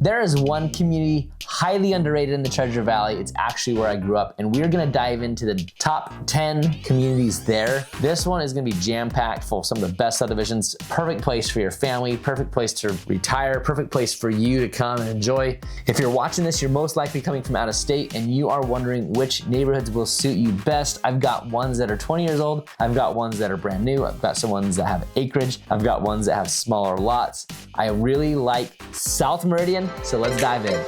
There is one community highly underrated in the Treasure Valley. It's actually where I grew up, and we're gonna dive into the top 10 communities there. This one is gonna be jam-packed full of some of the best subdivisions. Perfect place for your family, perfect place to retire, perfect place for you to come and enjoy. If you're watching this, you're most likely coming from out of state and you are wondering which neighborhoods will suit you best. I've got ones that are 20 years old. I've got ones that are brand new. I've got some ones that have acreage. I've got ones that have smaller lots. I really like South Meridian, so let's dive in.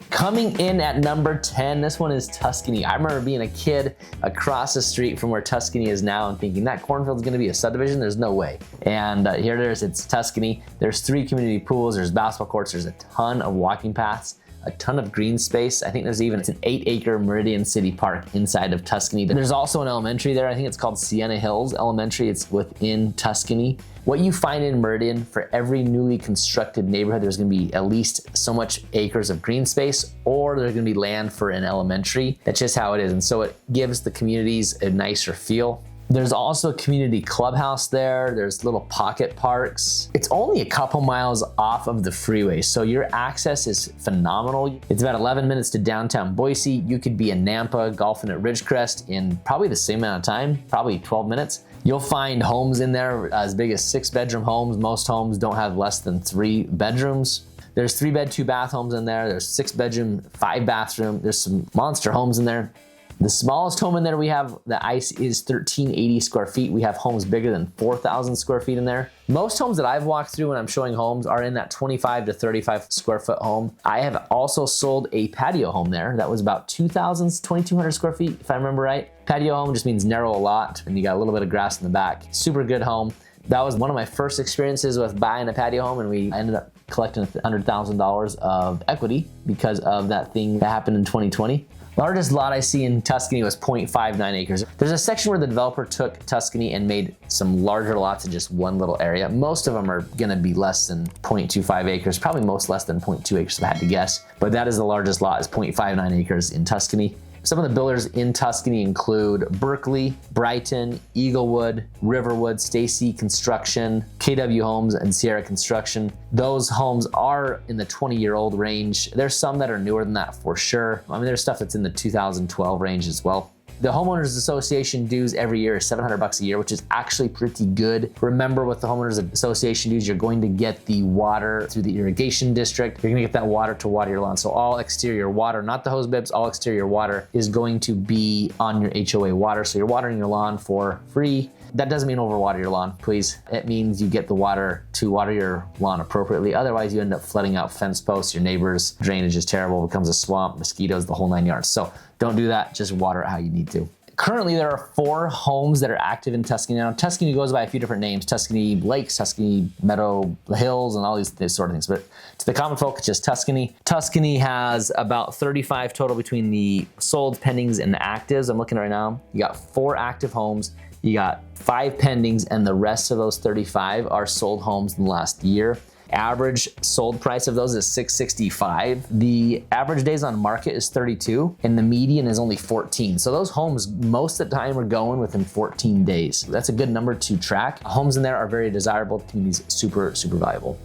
Coming in at number 10, this one is Tuscany. I remember being a kid across the street from where Tuscany is now and thinking that cornfield's gonna be a subdivision, there's no way. And here it is, it's Tuscany. There's 3 community pools, there's basketball courts, there's a ton of walking paths, a ton of green space. I think there's even, it's an 8-acre Meridian City Park inside of Tuscany. There's also an elementary there. I think it's called Sienna Hills Elementary. It's within Tuscany. What you find in Meridian, for every newly constructed neighborhood, there's gonna be at least so much acres of green space, or there's gonna be land for an elementary. That's just how it is. And so it gives the communities a nicer feel. There's also a community clubhouse there. There's little pocket parks. It's only a couple miles off of the freeway, so your access is phenomenal. It's about 11 minutes to downtown Boise. You could be in Nampa, golfing at Ridgecrest in probably the same amount of time, probably 12 minutes. You'll find homes in there as big as 6-bedroom homes. Most homes don't have less than 3 bedrooms. There's 3-bed, 2-bath homes in there. There's 6-bedroom, 5-bathroom. There's some monster homes in there. The smallest home in there we have, the ice, is 1,380 square feet. We have homes bigger than 4,000 square feet in there. Most homes that I've walked through when I'm showing homes are in that 25 to 35 square foot home. I have also sold a patio home there that was about 2,200 square feet, if I remember right. Patio home just means narrow a lot and you got a little bit of grass in the back. Super good home. That was one of my first experiences with buying a patio home, and we ended up collecting $100,000 of equity because of that thing that happened in 2020. Largest lot I see in Tuscany was 0.59 acres. There's a section where the developer took Tuscany and made some larger lots in just one little area. Most of them are gonna be less than 0.25 acres, probably most less than 0.2 acres if I had to guess. But that is the largest lot, is 0.59 acres in Tuscany. Some of the builders in Tuscany include Berkeley, Brighton, Eaglewood, Riverwood, Stacy Construction, KW Homes, and Sierra Construction. Those homes are in the 20-year-old range. There's some that are newer than that for sure. I mean, there's stuff that's in the 2012 range as well. The Homeowners Association dues every year is $700 a year, which is actually pretty good. Remember, with the Homeowners Association dues, you're going to get the water through the irrigation district. You're gonna get that water to water your lawn. So all exterior water, not the hose bibs, all exterior water is going to be on your HOA water. So you're watering your lawn for free. That doesn't mean overwater your lawn, please. It means you get the water to water your lawn appropriately. Otherwise, you end up flooding out fence posts, your neighbors, drainage is terrible, becomes a swamp, mosquitoes, the whole 9 yards. So don't do that, just water it how you need to. Currently, there are 4 homes that are active in Tuscany. Now, Tuscany goes by a few different names: Tuscany Lakes, Tuscany Meadow Hills, and all these sort of things. But to the common folk, it's just Tuscany. Tuscany has about 35 total between the sold, pendings, and the actives. I'm looking right now. You got 4 active homes. You got 5 pendings, and the rest of those 35 are sold homes in the last year. Average sold price of those is $665. The average days on market is 32, and the median is only 14. So those homes, most of the time, are going within 14 days. That's a good number to track. Homes in there are very desirable. The community's super, super valuable.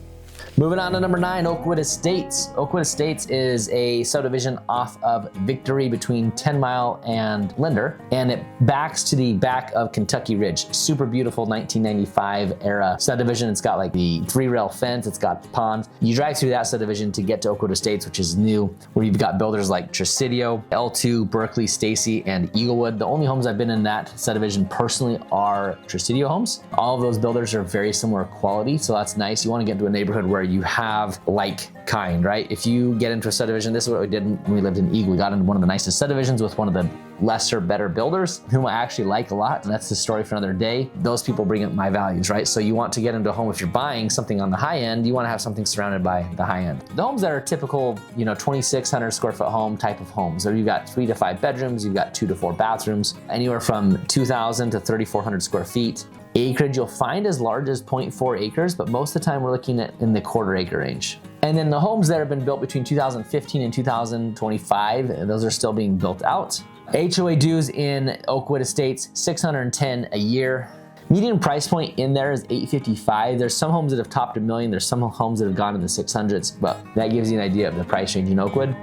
Moving on to number 9, Oakwood Estates. Oakwood Estates is a subdivision off of Victory between 10 Mile and Linder, and it backs to the back of Kentucky Ridge. Super beautiful 1995 era subdivision. It's got like the 3-rail fence, it's got ponds. You drive through that subdivision to get to Oakwood Estates, which is new, where you've got builders like Tresidio, L2, Berkeley, Stacy, and Eaglewood. The only homes I've been in that subdivision personally are Tresidio homes. All of those builders are very similar quality, so that's nice. You want to get into a neighborhood where you have like kind, right? If you get into a subdivision, this is what we did when we lived in Eagle. We got into one of the nicest subdivisions with one of the lesser, better builders, whom I actually like a lot, and that's the story for another day. Those people bring up my values, right? So you want to get into a home, if you're buying something on the high end, you want to have something surrounded by the high end. The homes that are typical, 2,600 square foot home type of homes. So you've got 3 to 5 bedrooms, you've got 2 to 4 bathrooms, anywhere from 2,000 to 3,400 square feet. Acreage you'll find as large as 0.4 acres, but most of the time we're looking at in the quarter-acre range. And then the homes that have been built between 2015 and 2025, those are still being built out. HOA dues in Oakwood Estates, $610 a year. Median price point in there is $855. There's some homes that have topped $1 million. There's some homes that have gone in the 600s, but that gives you an idea of the price range in Oakwood.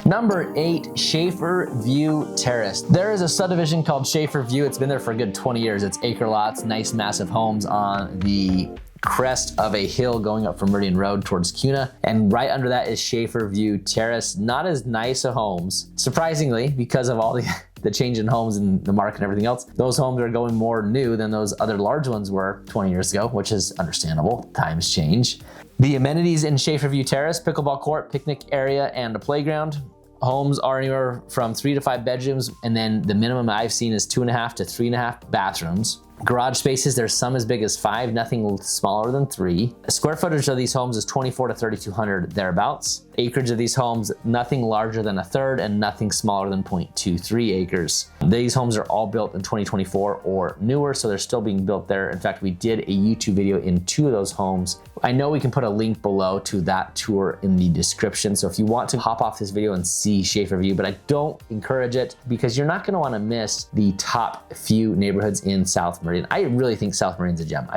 Number 8, Shafer View Terrace. There is a subdivision called Shafer View. It's been there for a good 20 years. It's acre lots, nice massive homes on the crest of a hill going up from Meridian Road towards Kuna, and right under that is Shafer View Terrace. Not as nice of homes, surprisingly, because of all the change in homes and the market and everything else. Those homes are going more new than those other large ones were 20 years ago, which is understandable. Times change. The amenities in Shafer View Terrace: pickleball court, picnic area, and a playground. Homes are anywhere from 3 to 5 bedrooms, and then the minimum I've seen is 2.5 to 3.5 bathrooms. Garage spaces, there's some as big as 5, nothing smaller than 3. Square footage of these homes is 24 to 3,200 thereabouts. Acreage of these homes, nothing larger than 1/3 and nothing smaller than 0.23 acres. These homes are all built in 2024 or newer, so they're still being built there. In fact, we did a YouTube video in 2 of those homes. I know we can put a link below to that tour in the description, so if you want to hop off this video and see Shafer View, but I don't encourage it because you're not going to want to miss the top few neighborhoods in South Meridian. I really think South Meridian's a gem.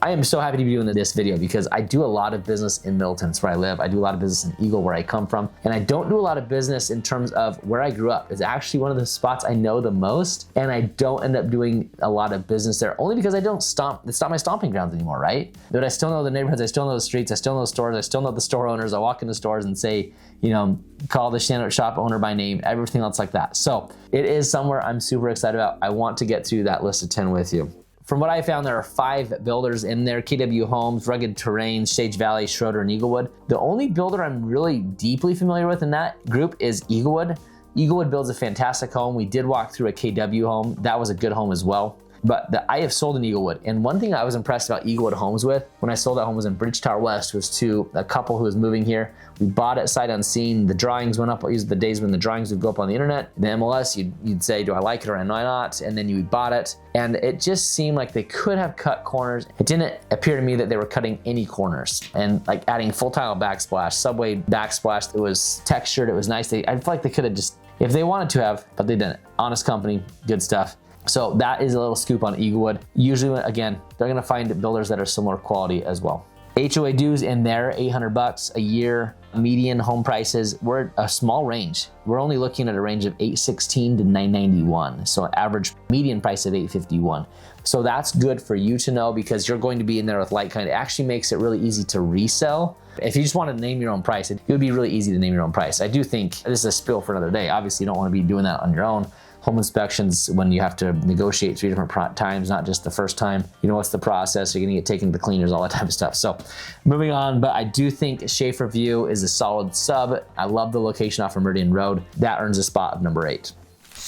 I am so happy to be doing this video because I do a lot of business in Middleton. It's where I live. I do a lot of business in Eagle, where I come from, and I don't do a lot of business in terms of where I grew up. It's actually one of the spots I know the most, and I don't end up doing a lot of business there only because I don't stomp. It's not my stomping grounds anymore, right? But I still know the neighborhoods, I still know the streets, I still know the stores, I still know the store owners. I walk into stores and say, you know, call the sandwich shop owner by name, everything else like that. So it is somewhere I'm super excited about. I want to get through that list of 10 with you. From what I found, there are 5 builders in there: KW Homes, Rugged Terrain, Sage Valley, Schroeder, and Eaglewood. The only builder I'm really deeply familiar with in that group is Eaglewood. Eaglewood builds a fantastic home. We did walk through a KW home. That was a good home as well. But I have sold in Eaglewood, and one thing I was impressed about Eaglewood Homes with when I sold that home was in Bridge Tower West, was to a couple who was moving here. We bought it sight unseen. The drawings went up. These are the days when the drawings would go up on the internet. The MLS, you'd say, do I like it or am I not? And then you bought it, and it just seemed like they could have cut corners. It didn't appear to me that they were cutting any corners, and like adding full tile backsplash, subway backsplash. It was textured. It was nice. I feel like they could have just, if they wanted to have, but they didn't. Honest company, good stuff. So that is a little scoop on Eaglewood. Usually, again, they're gonna find builders that are similar quality as well. HOA dues in there, $800 a year. Median home prices, we're a small range. We're only looking at a range of $816 to $991. So average median price of $851. So that's good for you to know because you're going to be in there with like kind. It actually makes it really easy to resell. If you just want to name your own price, it would be really easy to name your own price. I do think this is a spiel for another day. Obviously, you don't want to be doing that on your own. Home inspections, when you have to negotiate 3 different times, not just the first time. You know what's the process, you're gonna get taken to the cleaners, all that type of stuff. So moving on, but I do think Shafer View is a solid sub. I love the location off of Meridian Road. That earns a spot of number 8.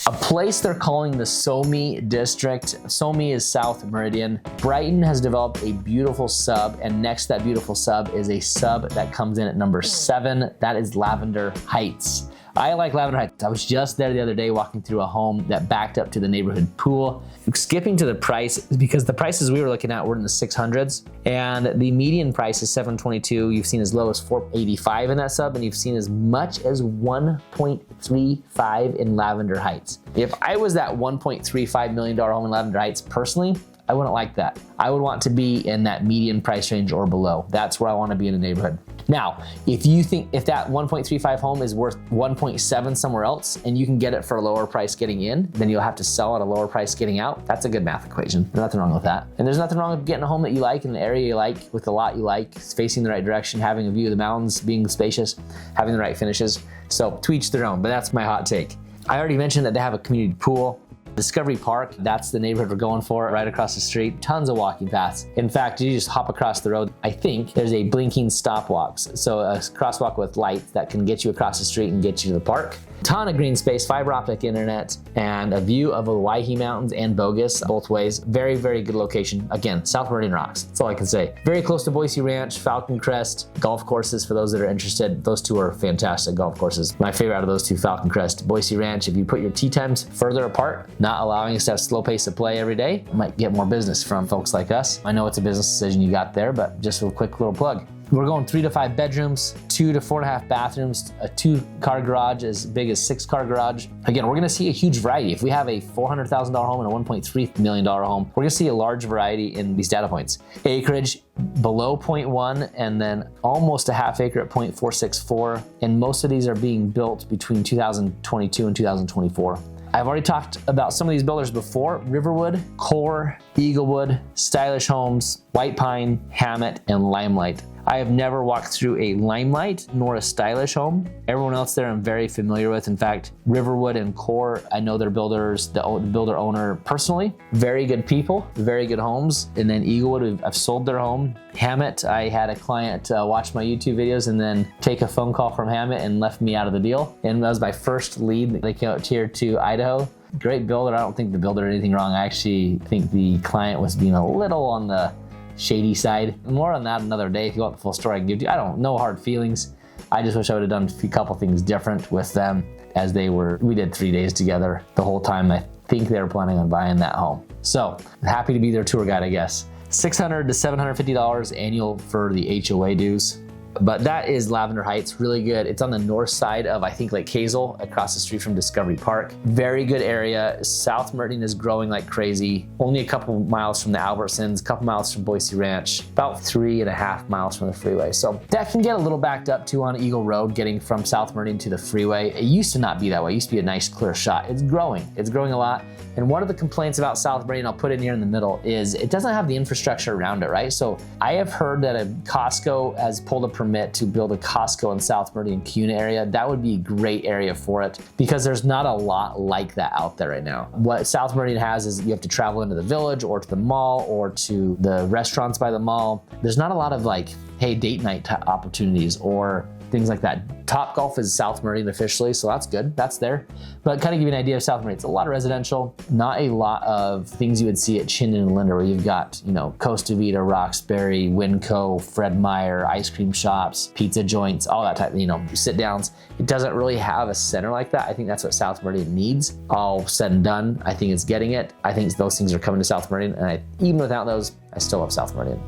A place they're calling the Somi District. Somi is South Meridian. Brighton has developed a beautiful sub, and next to that beautiful sub is a sub that comes in at number 7. That is Lavender Heights. I like Lavender Heights. I was just there the other day walking through a home that backed up to the neighborhood pool. Skipping to the price, because the prices we were looking at were in the 600s, and the median price is $722. You've seen as low as $485 in that sub, and you've seen as much as $1.35 in Lavender Heights. If I was that $1.35 million home in Lavender Heights, personally, I wouldn't like that. I would want to be in that median price range or below. That's where I want to be in the neighborhood. Now, if you think if that 1.35 home is worth 1.7 somewhere else and you can get it for a lower price getting in, then you'll have to sell at a lower price getting out. That's a good math equation. There's nothing wrong with that. And there's nothing wrong with getting a home that you like in the area you like with the lot you like, facing the right direction, having a view of the mountains, being spacious, having the right finishes. So to each their own, but that's my hot take. I already mentioned that they have a community pool. Discovery Park, that's the neighborhood we're going for, right across the street. Tons of walking paths. In fact, you just hop across the road. I think there's a blinking stop walks. So a crosswalk with lights that can get you across the street and get you to the park. Ton of green space, fiber optic internet, and a view of the Waihi Mountains and Bogus both ways. Very, very good location. Again, South Meridian rocks. That's all I can say. Very close to Boise Ranch, Falcon Crest, golf courses for those that are interested. Those two are fantastic golf courses. My favorite out of those two, Falcon Crest, Boise Ranch. If you put your tee times further apart, not allowing us to have slow pace of play every day, might get more business from folks like us. I know it's a business decision you got there, but just a quick little plug. We're going 3 to 5 bedrooms, 2 to 4.5 bathrooms, a 2-car garage as big as 6-car garage. Again, we're gonna see a huge variety. If we have a $400,000 home and a $1.3 million home, we're gonna see a large variety in these data points. Acreage below 0.1 and then almost a half acre at 0.464. And most of these are being built between 2022 and 2024. I've already talked about some of these builders before: Riverwood, Core, Eaglewood, Stylish Homes, White Pine, Hammett, and Limelight. I have never walked through a Limelight nor a Stylish Home. Everyone else there I'm very familiar with. In fact, Riverwood and Core, I know their builders, the builder owner personally. Very good people, very good homes. And then Eaglewood, I've sold their home. Hammett, I had a client watch my YouTube videos and then take a phone call from Hammett and left me out of the deal. And that was my first lead. They came out here to Idaho. Great builder. I don't think the builder did anything wrong. I actually think the client was being a little on the shady side. More on that another day. If you want the full story, I can give you. I don't know, hard feelings. I just wish I would have done a couple things different with them as we did 3 days together the whole time. I think they were planning on buying that home. So happy to be their tour guide, I guess. $600 to $750 annual for the HOA dues. But that is Lavender Heights, really good. It's on the north side of, I think, Lake Hazel, across the street from Discovery Park. Very good area. South Meridian is growing like crazy. Only a couple miles from the Albertsons, a couple miles from Boise Ranch, about 3.5 miles from the freeway. So that can get a little backed up too on Eagle Road, getting from South Meridian to the freeway. It used to not be that way. It used to be a nice clear shot. It's growing a lot. And one of the complaints about South Meridian, I'll put it here in the middle, is it doesn't have the infrastructure around it, right? So I have heard that a Costco has pulled a permit to build a Costco in South Meridian Cuna area. That would be a great area for it because there's not a lot like that out there right now. What South Meridian has is you have to travel into the village or to the mall or to the restaurants by the mall. There's not a lot of like, hey, date night opportunities or things like that. Top Golf is South Meridian officially, so that's good. That's there. But kind of give you an idea of South Meridian. It's a lot of residential, not a lot of things you would see at Chinden and Linder, where you've got, Costa Vida, Roxbury, Winco, Fred Meyer, ice cream shops, pizza joints, all that type, sit downs. It doesn't really have a center like that. I think that's what South Meridian needs. All said and done, I think it's getting it. I think those things are coming to South Meridian, and even without those, I still love South Meridian.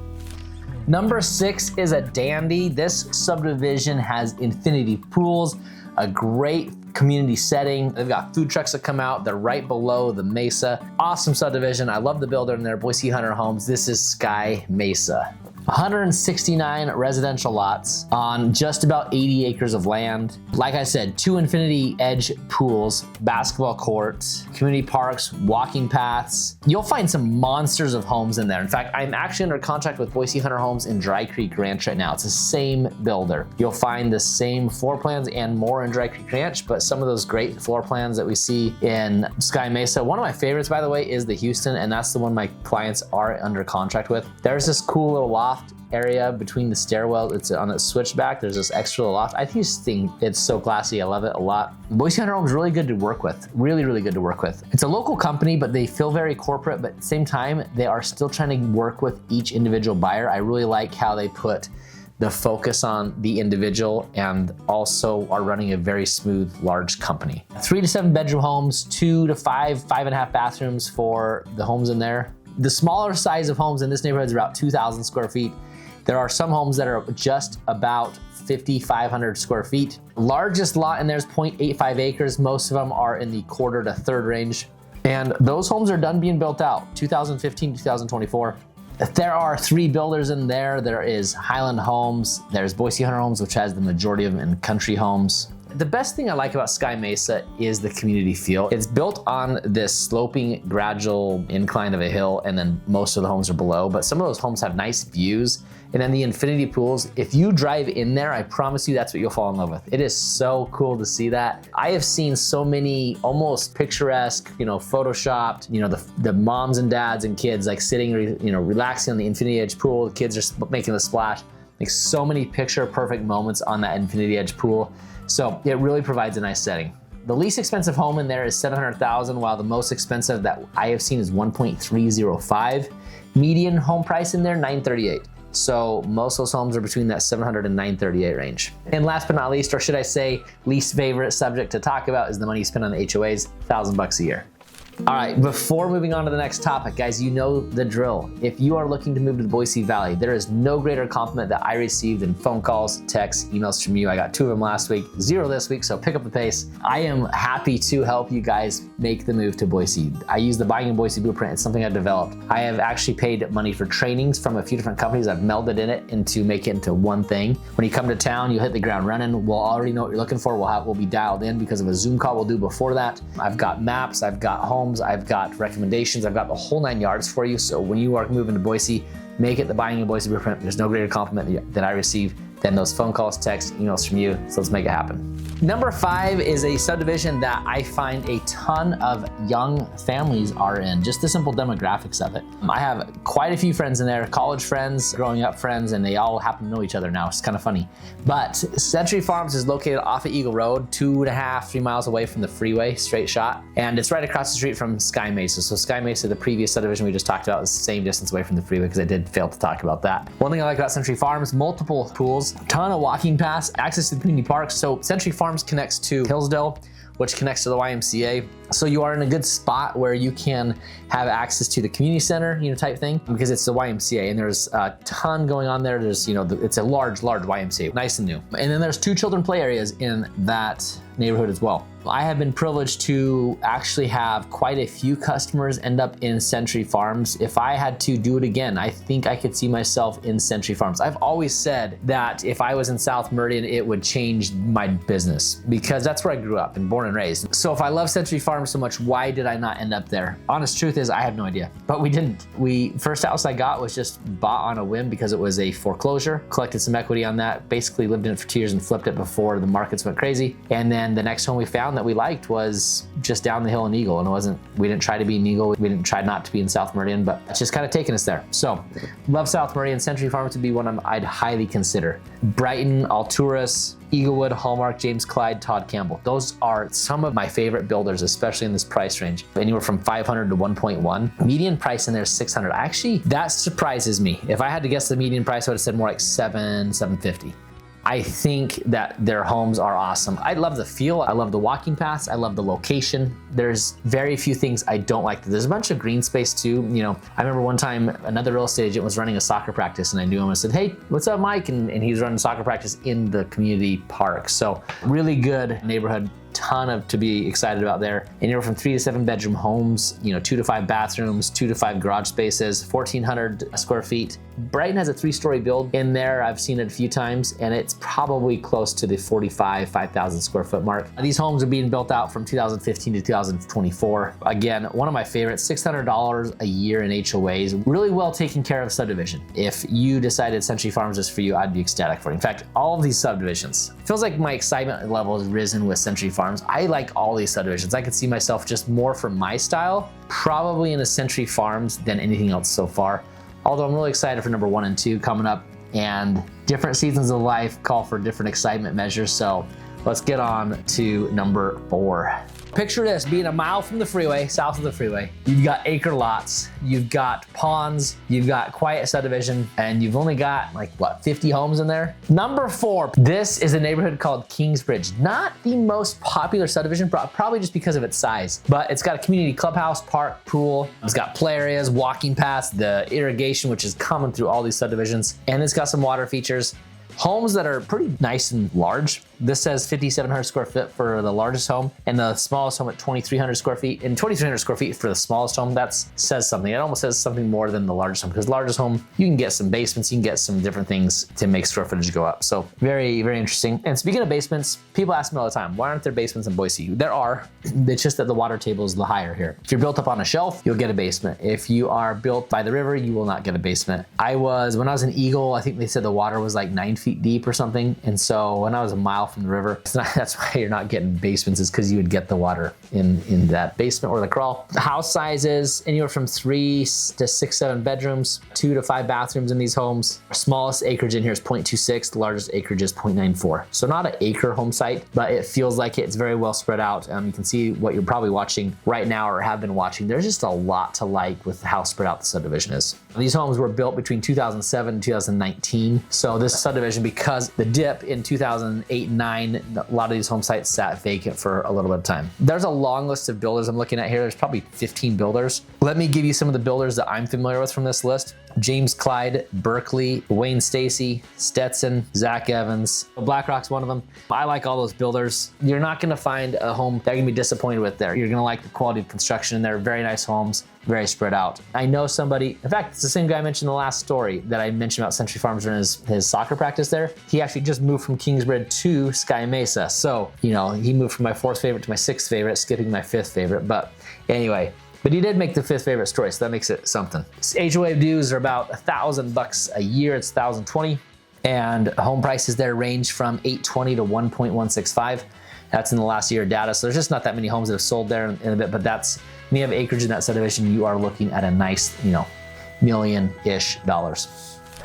Number 6 is a dandy. This subdivision has infinity pools, a great community setting. They've got food trucks that come out. They're right below the Mesa. Awesome subdivision. I love the builder in there, Boise Hunter Homes. This is Sky Mesa. 169 residential lots on just about 80 acres of land. Like I said, 2 infinity edge pools, basketball courts, community parks, walking paths. You'll find some monsters of homes in there. In fact, I'm actually under contract with Boise Hunter Homes in Dry Creek Ranch right now. It's the same builder. You'll find the same floor plans and more in Dry Creek Ranch, but some of those great floor plans that we see in Sky Mesa. One of my favorites, by the way, is the Houston, and that's the one my clients are under contract with. There's this cool little loft area between the stairwell. It's on the switchback. There's this extra loft. I just think it's so classy. I love it a lot. Boise Hunter Homes is really good to work with. Really, really good to work with. It's a local company, but they feel very corporate, but at the same time, they are still trying to work with each individual buyer. I really like how they put the focus on the individual and also are running a very smooth, large company. 3 to 7 bedroom homes, 2 to 5, 5.5 bathrooms for the homes in there. The smaller size of homes in this neighborhood is about 2,000 square feet. There are some homes that are just about 5,500 square feet. Largest lot in there is 0.85 acres. Most of them are in the quarter to third range. And those homes are done being built out, 2015, 2024. There are 3 builders in there. There is Highland Homes, there's Boise Hunter Homes, which has the majority of them, in Country Homes. The best thing I like about Sky Mesa is the community feel. It's built on this sloping, gradual incline of a hill, and then most of the homes are below, but some of those homes have nice views. And then the infinity pools, if you drive in there, I promise you that's what you'll fall in love with. It is so cool to see that. I have seen so many almost picturesque, photoshopped, the moms and dads and kids like sitting, relaxing on the infinity edge pool. The kids are making the splash. Like so many picture perfect moments on that infinity edge pool. So it really provides a nice setting. The least expensive home in there is $700,000, while the most expensive that I have seen is $1.305. Median home price in there, $938. So most of those homes are between that $700 and $938 range. And last but not least, or should I say least favorite subject to talk about, is the money you spend on the HOAs, $1,000 a year. All right, before moving on to the next topic, guys, you know the drill. If you are looking to move to the Boise Valley, there is no greater compliment that I received than phone calls, texts, emails from you. I got 2 of them last week, 0 this week, so pick up the pace. I am happy to help you guys make the move to Boise. I use the Buying in Boise Blueprint. It's something I developed. I have actually paid money for trainings from a few different companies. I've melded in it to make it into one thing. When you come to town, you'll hit the ground running. We'll already know what you're looking for. We'll be dialed in because of a Zoom call we'll do before that. I've got maps, I've got homes, I've got recommendations, I've got the whole 9 yards for you. So when you are moving to Boise, make it the Buying in Boise Blueprint. There's no greater compliment that I receive than those phone calls, texts, emails from you. So let's make it happen. Number 5 is a subdivision that I find a ton of young families are in, just the simple demographics of it. I have quite a few friends in there, college friends, growing up friends, and they all happen to know each other now. It's kind of funny. But Century Farms is located off of Eagle Road, 2.5, 3 miles away from the freeway, straight shot. And it's right across the street from Sky Mesa. So Sky Mesa, the previous subdivision we just talked about, is the same distance away from the freeway because I did fail to talk about that. One thing I like about Century Farms, multiple pools, ton of walking paths, access to the community parks. So Century Farms connects to Hillsdale, which connects to the YMCA. So you are in a good spot where you can have access to the community center, type thing, because it's the YMCA and there's a ton going on there. There's, it's a large YMCA, nice and new. And then there's 2 children play areas in that neighborhood as well. I have been privileged to actually have quite a few customers end up in Century Farms. If I had to do it again, I think I could see myself in Century Farms. I've always said that if I was in South Meridian, it would change my business because that's where I grew up and born and raised. So if I love Century Farms so much, why did I not end up there? Honest truth is I have no idea, but we didn't. First house I got was just bought on a whim because it was a foreclosure, collected some equity on that, basically lived in it for 2 years and flipped it before the markets went crazy. And then the next home we found that we liked was just down the hill in Eagle, and we didn't try to be in Eagle, we didn't try not to be in South Meridian, but it's just kind of taken us there. So love South Meridian. Century Farms would be one I'd highly consider. Brighton, Alturas, Eaglewood, Hallmark, James Clyde, Todd Campbell. Those are some of my favorite builders, especially in this price range. Anywhere from 500 to 1.1. Median price in there is 600. Actually, that surprises me. If I had to guess the median price, I would have said more like 750. I think that their homes are awesome. I love the feel. I love the walking paths. I love the location. There's very few things I don't like. There's a bunch of green space too. I remember one time another real estate agent was running a soccer practice and I knew him. I said, "Hey, what's up, Mike?" And he was running soccer practice in the community park. So really good neighborhood. Ton to be excited about there. Anywhere from 3 to 7 bedroom homes, 2 to 5 bathrooms, 2 to 5 garage spaces, 1,400 square feet. Brighton has a 3-story build in there. I've seen it a few times and it's probably close to the 5,000 square foot mark. These homes are being built out from 2015 to 2024. Again, one of my favorites, $600 a year in HOAs. Really well taken care of subdivision. If you decided Century Farms is for you, I'd be ecstatic for it. In fact, all of these subdivisions, feels like my excitement level has risen with Century Farms. I like all these subdivisions. I could see myself just more for my style, probably in a Century Farms than anything else so far. Although I'm really excited for number 1 and 2 coming up, and different seasons of life call for different excitement measures. So let's get on to number 4. Picture this, being a mile from the freeway, south of the freeway. You've got acre lots, you've got ponds, you've got quiet subdivision, and you've only got 50 homes in there. Number 4, this is a neighborhood called Kingsbridge. Not the most popular subdivision, probably just because of its size, but it's got a community clubhouse, park, pool. It's got play areas, walking paths, the irrigation, which is common through all these subdivisions, and it's got some water features. Homes that are pretty nice and large. This says 5,700 square feet for the largest home, and the smallest home at 2,300 square feet. And 2,300 square feet for the smallest home, that says something. It almost says something more than the largest home, because the largest home, you can get some basements, you can get some different things to make square footage go up. So very, very interesting. And speaking of basements, people ask me all the time, why aren't there basements in Boise? There are, it's just that the water table is the higher here. If you're built up on a shelf, you'll get a basement. If you are built by the river, you will not get a basement. When I was in Eagle, I think they said the water was like 9 feet deep or something. And so when I was a mile from the river, that's why you're not getting basements, is because you would get the water in that basement or the crawl. The house sizes anywhere from 3 to 6, 7 bedrooms, 2 to 5 bathrooms in these homes. Our smallest acreage in here is 0.26. The largest acreage is 0.94. So not an acre home site, but it feels like it's very well spread out. You can see what you're probably watching right now or have been watching. There's just a lot to like with how spread out the subdivision is. These homes were built between 2007 and 2019. So this subdivision subdivision because the dip in 2008 and 9, a lot of these home sites sat vacant for a little bit of time. There's a long list of builders I'm looking at here. There's probably 15 builders. Let me give you some of the builders that I'm familiar with from this list. James Clyde, Berkeley, Wayne Stacy, Stetson, Zach Evans. BlackRock's one of them. I like all those builders. You're not gonna find a home that you're gonna be disappointed with there. You're gonna like the quality of construction in there. Very nice homes, very spread out. I know somebody, in fact, it's the same guy I mentioned in the last story that I mentioned about Century Farms and his soccer practice there. He actually just moved from Kingsbridge to Sky Mesa. So, you know, he moved from my 4th favorite to my 6th favorite, skipping my 5th favorite. But anyway, but he did make the 5th favorite story, so that makes it something. HOA dues are about $1,000 a year. It's $1,020, and home prices there range from $820 to $1.165. That's in the last year data, so there's just not that many homes that have sold there in a bit. But that's, when you have acreage in that subdivision, you are looking at a nice, you know, $1,000,000-ish.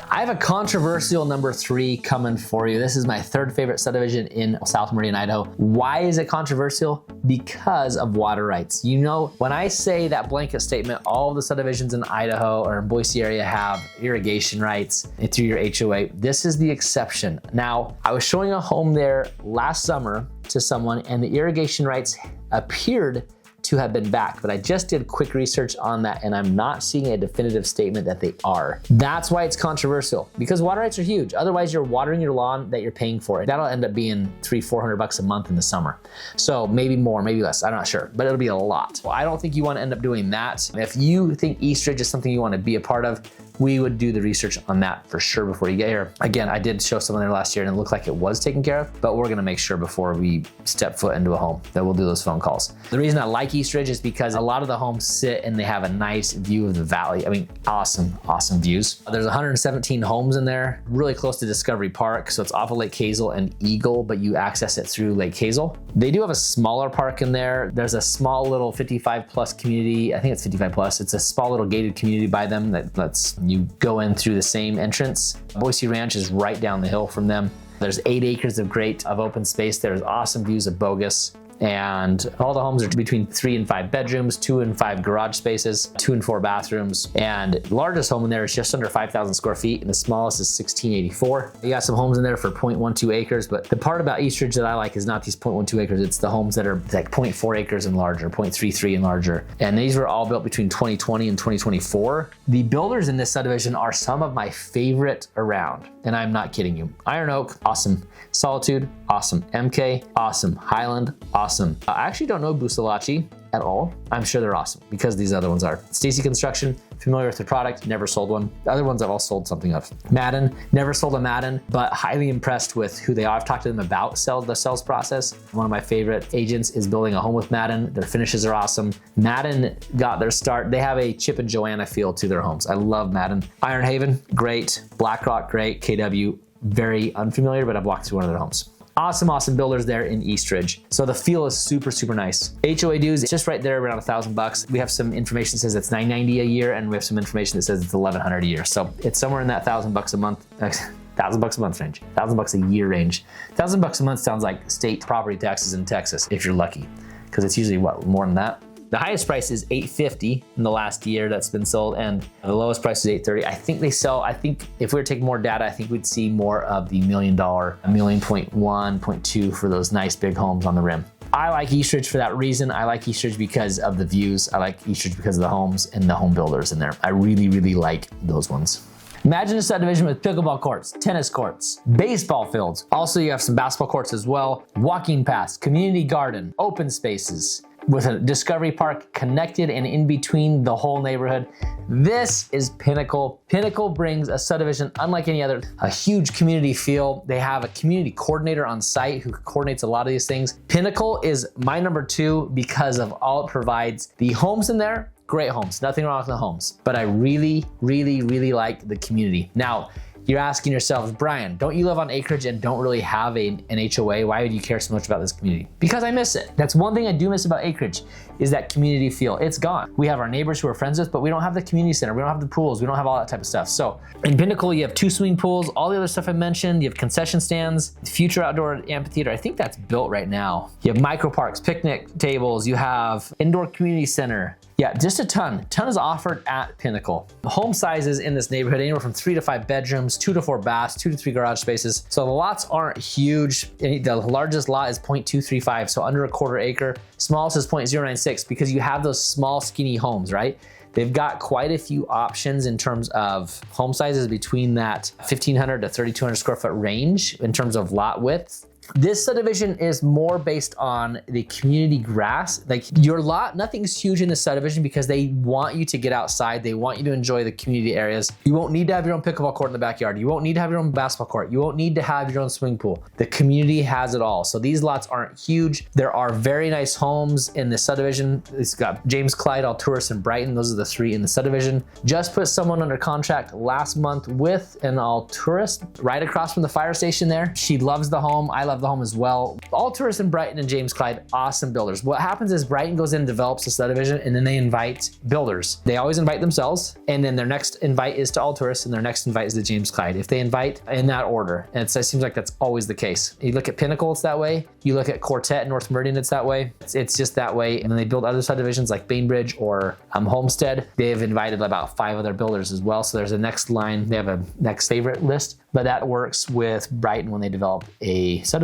I have a controversial number 3 coming for you. This is my 3rd favorite subdivision in South Meridian, Idaho. Why is it controversial? Because of water rights. You know, when I say that blanket statement, all of the subdivisions in Idaho or in Boise area have irrigation rights through your HOA. This is the exception. Now, I was showing a home there last summer to someone, and the irrigation rights appeared to have been back, but I just did quick research on that and I'm not seeing a definitive statement that they are. That's why it's controversial, because water rights are huge. Otherwise, you're watering your lawn that you're paying for. That'll end up being $300-400 a month in the summer. So maybe more, maybe less, I'm not sure, but it'll be a lot. Well, I don't think you want to end up doing that. If you think Eastridge is something you want to be a part of, we would do the research on that for sure before you get here. Again, I did show someone there last year and it looked like it was taken care of, but we're gonna make sure before we step foot into a home that we'll do those phone calls. The reason I like Eastridge is because a lot of the homes sit and they have a nice view of the valley. I mean, awesome, awesome views. There's 117 homes in there, really close to Discovery Park. So it's off of Lake Hazel and Eagle, but you access it through Lake Hazel. They do have a smaller park in there. There's a small little 55+ community. I think it's 55+. It's a small little gated community by them that's you go in through the same entrance. Boise Ranch is right down the hill from them. There's 8 acres of open space. There's awesome views of Bogus. And all the homes are between 3 and 5 bedrooms, 2 and 5 garage spaces, 2 and 4 bathrooms. And the largest home in there is just under 5,000 square feet, and the smallest is 1,684. You got some homes in there for 0.12 acres, but the part about Eastridge that I like is not these 0.12 acres, it's the homes that are like 0.4 acres and larger, 0.33 and larger. And these were all built between 2020 and 2024. The builders in this subdivision are some of my favorite around, and I'm not kidding you. Iron Oak, awesome. Solitude, awesome. MK, awesome. Highland, awesome. I actually don't know Busalachi at all. I'm sure they're awesome because these other ones are. Stacy Construction, familiar with the product, never sold one. The other ones I've all sold something of. Madden, never sold a Madden, but highly impressed with who they are. I've talked to them about the sales process. One of my favorite agents is building a home with Madden. Their finishes are awesome. Madden got their start. They have a Chip and Joanna feel to their homes. I love Madden. Iron Haven, great. BlackRock, great. KW, very unfamiliar, but I've walked through one of their homes. Awesome, awesome builders there in Eastridge. So the feel is super, super nice. HOA dues, just right there around $1,000. We have some information that says it's $990 a year, and we have some information that says it's $1,100 a year. So it's somewhere in that $1,000 a month, $1,000 a month range, $1,000 a year range. $1,000 a month sounds like state property taxes in Texas, if you're lucky, because it's usually what, more than that? The highest price is $850 in the last year that's been sold, and the lowest price is $830. I think if we were taking more data, I think we'd see more of the $1 million, $1.1 million, $0.2 million for those nice big homes on the rim. I like Eastridge for that reason. I like Eastridge because of the views. I like Eastridge because of the homes and the home builders in there. I really, really like those ones. Imagine a subdivision with pickleball courts, tennis courts, baseball fields. Also, you have some basketball courts as well, walking paths, community garden, open spaces, with a Discovery Park connected and in between the whole neighborhood. This is Pinnacle. Pinnacle brings a subdivision unlike any other, a huge community feel. They have a community coordinator on site who coordinates a lot of these things. Pinnacle is my number 2 because of all it provides. The homes in there, great homes, nothing wrong with the homes, but I really, really, really like the community. Now, you're asking yourselves, Brian, don't you live on acreage and don't really have an HOA? Why would you care so much about this community? Because I miss it. That's one thing I do miss about acreage, is that community feel. It's gone. We have our neighbors who we're friends with, but we don't have the community center. We don't have the pools. We don't have all that type of stuff. So in Pinnacle, you have 2 swimming pools, all the other stuff I mentioned. You have concession stands, future outdoor amphitheater. I think that's built right now. You have micro parks, picnic tables. You have indoor community center. Yeah, just a ton. Ton is offered at Pinnacle. The home sizes in this neighborhood, anywhere from 3 to 5 bedrooms, 2 to 4 baths, 2 to 3 garage spaces. So the lots aren't huge. The largest lot is 0.235, so under a quarter acre. Smallest is 0.096 because you have those small, skinny homes, right? They've got quite a few options in terms of home sizes between that 1,500 to 3,200 square foot range in terms of lot width. This subdivision is more based on the community grass. Like your lot, nothing's huge in the subdivision because they want you to get outside. They want you to enjoy the community areas. You won't need to have your own pickleball court in the backyard. You won't need to have your own basketball court. You won't need to have your own swimming pool. The community has it all. So these lots aren't huge. There are very nice homes in the subdivision. It's got James Clyde, Alturas, and Brighton. Those are the 3 in the subdivision. Just put someone under contract last month with an Alturas right across from the fire station there. She loves the home. I love the home as well. Alturas and Brighton and James Clyde, awesome builders. What happens is Brighton goes in and develops a subdivision and then they invite builders. They always invite themselves and then their next invite is to Alturas and their next invite is to James Clyde. If they invite in that order, and it seems like that's always the case. You look at Pinnacle, it's that way. You look at Quartet, North Meridian, it's that way. It's just that way. And then they build other subdivisions like Bainbridge or Homestead. They've invited about 5 other builders as well. So there's a next line. They have a next favorite list, but that works with Brighton when they develop a subdivision.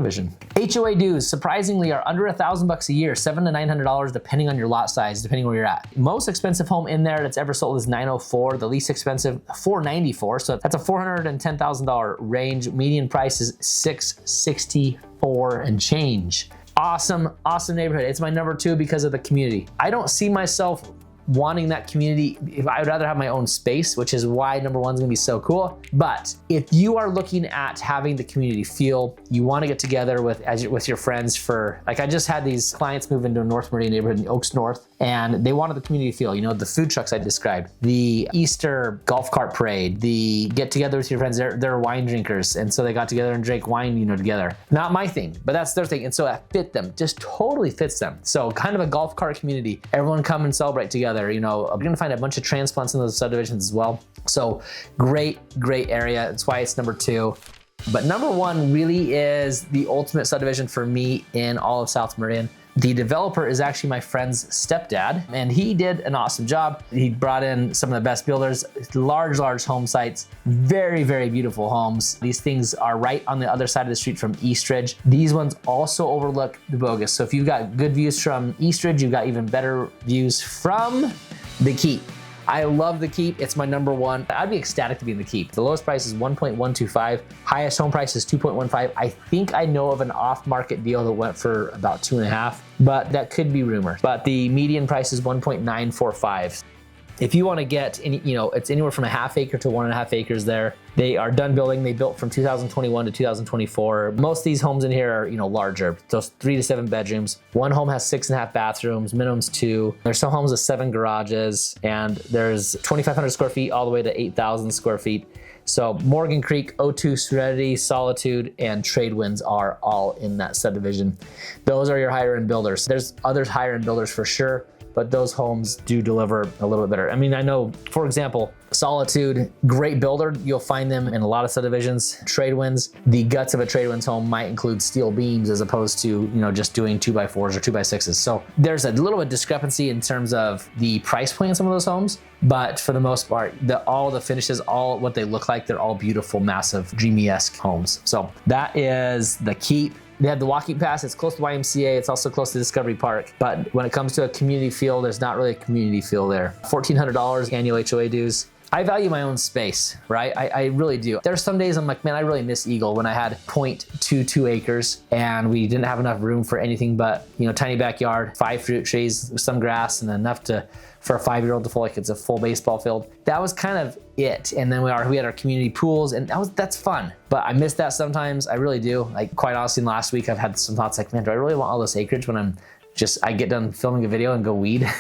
HOA dues, surprisingly, are under $1,000 a year, $700 to $900 depending on your lot size, depending where you're at. Most expensive home in there that's ever sold is $904. The least expensive, $494. So that's a $410,000 range. Median price is $664 and change. Awesome, awesome neighborhood. It's my number 2 because of the community. I don't see myself wanting that community. If I would rather have my own space, which is why number 1 is gonna be so cool. But if you are looking at having the community feel, you wanna get together with your friends for, like I just had these clients move into a North Meridian neighborhood in Oaks North, and they wanted the community feel, you know, the food trucks I described, the Easter golf cart parade, the get together with your friends, they're wine drinkers. And so they got together and drank wine, you know, together. Not my thing, but that's their thing. And so that fit them, just totally fits them. So kind of a golf cart community, everyone come and celebrate together. You know, you're gonna find a bunch of transplants in those subdivisions as well. So great, great area. That's why it's number 2. But number 1 really is the ultimate subdivision for me in all of South Meridian. The developer is actually my friend's stepdad, and he did an awesome job. He brought in some of the best builders, large home sites, very, very beautiful homes. These things are right on the other side of the street from Eastridge. These ones also overlook the Bogus. So if you've got good views from Eastridge, you've got even better views from the Keep. I love the Keep. It's my number 1. I'd be ecstatic to be in the Keep. The lowest price is 1.125. Highest home price is 2.15. I think I know of an off-market deal that went for about 2.5, but that could be rumor. But the median price is 1.945. If you want to get, you know, it's anywhere from a ½ acre to 1.5 acres there. They are done building. They built from 2021 to 2024. Most of these homes in here are, you know, larger. Those 3 to 7 bedrooms. One home has 6.5 bathrooms, minimum's 2. There's some homes with 7 garages, and there's 2,500 square feet all the way to 8,000 square feet. So Morgan Creek, O2, Serenity, Solitude, and Tradewinds are all in that subdivision. Those are your higher end builders. There's other higher end builders for sure, but those homes do deliver a little bit better. I mean, I know, for example, Solitude, great builder. You'll find them in a lot of subdivisions. Tradewinds, the guts of a Tradewinds home might include steel beams as opposed to, you know, just doing 2x4s or 2x6s. So there's a little bit of discrepancy in terms of the price point in some of those homes, but for the most part, all the finishes, all what they look like, they're all beautiful, massive, dreamy-esque homes. So that is the Keep. They have the walking pass. It's close to YMCA. It's also close to Discovery Park. But when it comes to a community feel, there's not really a community feel there. $1,400 annual HOA dues. I value my own space, right? I really do. There's some days I'm like, man, I really miss Eagle when I had 0.22 acres and we didn't have enough room for anything but, you know, tiny backyard, 5 fruit trees, some grass, and enough for a 5-year-old to feel like it's a full baseball field. That was kind of it. And then we had our community pools, and that's fun. But I miss that sometimes. I really do. Like, quite honestly, last week I've had some thoughts like, man, do I really want all this acreage when I get done filming a video and go weed?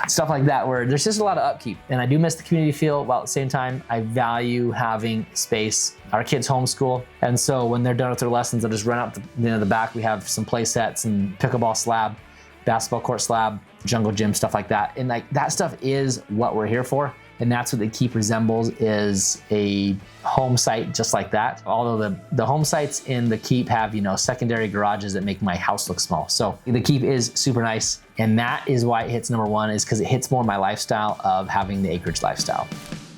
Stuff like that, where there's just a lot of upkeep. And I do miss the community feel, while at the same time, I value having space. Our kids homeschool, and so when they're done with their lessons, they'll just run out the back. We have some play sets and pickleball slab, basketball court slab, jungle gym, stuff like that. And like that stuff is what we're here for. and that's what the Keep resembles, is a home site just like that. Although the home sites in the Keep have, you know, secondary garages that make my house look small. So the Keep is super nice, and that is why it hits #1, is because it hits more my lifestyle of having the acreage lifestyle.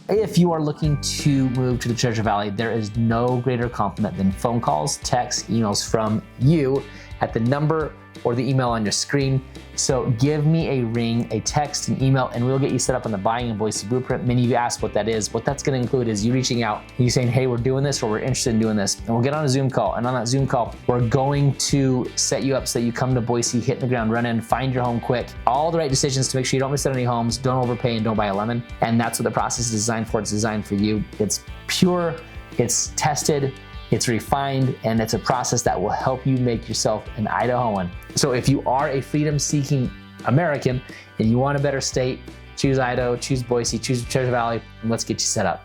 If you are looking to move to the Treasure Valley, there is no greater compliment than phone calls, texts, emails from you at the number or the email on your screen. So give me a ring, a text, an email, and we'll get you set up on the Buying in Boise Blueprint. Many of you asked what that is. What that's gonna include is you reaching out, you saying, hey, we're doing this, or we're interested in doing this. And we'll get on a Zoom call. And on that Zoom call, we're going to set you up so that you come to Boise, hit the ground running, find your home quick, all the right decisions to make sure you don't miss out on any homes, don't overpay, and don't buy a lemon. And that's what the process is designed for. It's designed for you. It's pure, it's tested, it's refined, and it's a process that will help you make yourself an Idahoan. So if you are a freedom-seeking American and you want a better state, choose Idaho, choose Boise, choose Treasure Valley, and let's get you set up.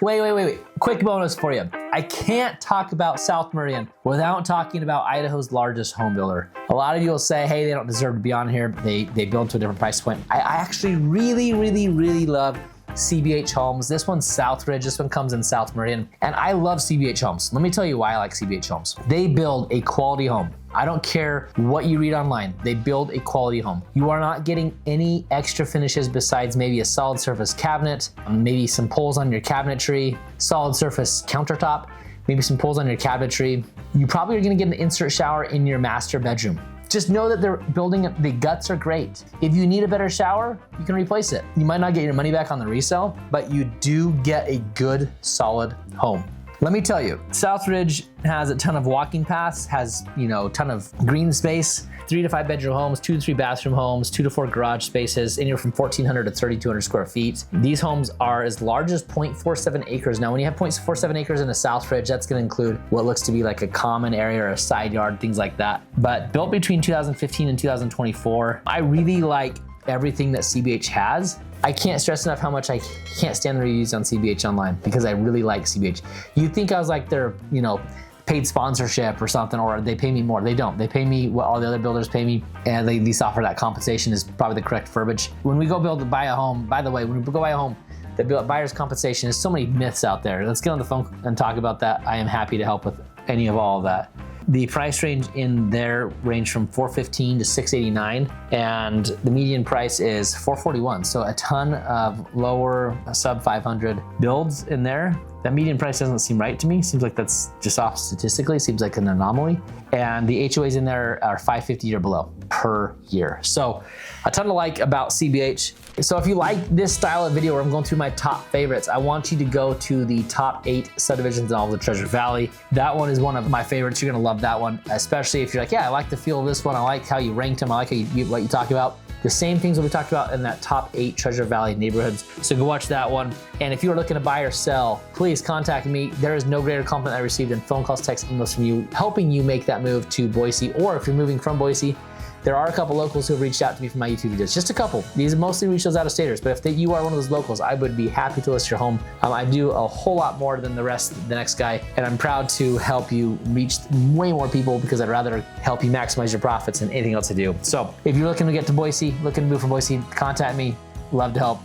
Wait. Quick bonus for you. I can't talk about South Meridian without talking about Idaho's largest home builder. A lot of you will say, hey, they don't deserve to be on here. They build to a different price point. I actually really love CBH Homes. This one's Southridge. This one comes in South Meridian. And I love CBH Homes. Let me tell you why I like CBH Homes. They build a quality home. I don't care what you read online. They build a quality home. You are not getting any extra finishes besides maybe a solid surface cabinet, maybe some pulls on your cabinetry, solid surface countertop, maybe some pulls on your cabinetry. You probably are gonna get an insert shower in your master bedroom. Just know that they're building it, the guts are great. If you need a better shower, you can replace it. You might not get your money back on the resale, but you do get a good, solid home. Let me tell you, Southridge has a ton of walking paths, has, you know, a ton of green space, 3 to 5 bedroom homes, 2 to 3 bathroom homes, 2 to 4 garage spaces, anywhere from 1,400 to 3,200 square feet. These homes are as large as 0.47 acres. Now, when you have 0.47 acres in a Southridge, that's gonna include what looks to be like a common area or a side yard, things like that. But built between 2015 and 2024, I really like everything that CBH has. I can't stress enough how much I can't stand the reviews on CBH online because I really like CBH. You'd think I was like their, you know, paid sponsorship or something, or they pay me more. They don't. They pay me what all the other builders pay me, and they at least offer that compensation is probably the correct verbiage. When we go buy a home, by the way, when we go buy a home, the buyer's compensation, there's so many myths out there. Let's get on the phone and talk about that. I am happy to help with any of all of that. The price range in there range from $415 to $689, and the median price is $441. So a ton of lower sub 500 builds in there. That median price doesn't seem right to me. Seems like that's just off statistically. Seems like an anomaly. And the HOAs in there are $550 or below per year. So a ton to like about CBH. So if you like this style of video where I'm going through my top favorites, I want you to go to the top 8 subdivisions in all of the Treasure Valley. That one is one of my favorites. You're gonna love that one, especially if you're like, yeah, I like the feel of this one. I like how you ranked them. I like how what you talk about. The same things that we talked about in that top 8 Treasure Valley neighborhoods. So go watch that one. And if you're looking to buy or sell, please contact me. There is no greater compliment I received in phone calls, texts, emails from you, helping you make that move to Boise. Or if you're moving from Boise, there are a couple locals who have reached out to me from my YouTube videos. Just a couple. These mostly reach those out-of-staters, but if you are one of those locals, I would be happy to list your home. I do a whole lot more than the next guy, and I'm proud to help you reach way more people because I'd rather help you maximize your profits than anything else to do. So if you're looking to get to Boise, looking to move from Boise, contact me. Love to help.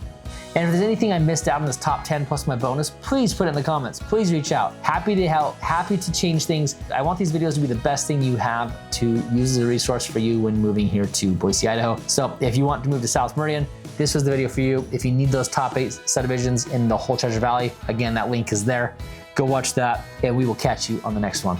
And if there's anything I missed out in this top 10 plus my bonus, please put it in the comments. Please reach out. Happy to help, happy to change things. I want these videos to be the best thing you have to use as a resource for you when moving here to Boise, Idaho. So if you want to move to South Meridian, this was the video for you. If you need those top 8 subdivisions in the whole Treasure Valley, again, that link is there. Go watch that, and we will catch you on the next one.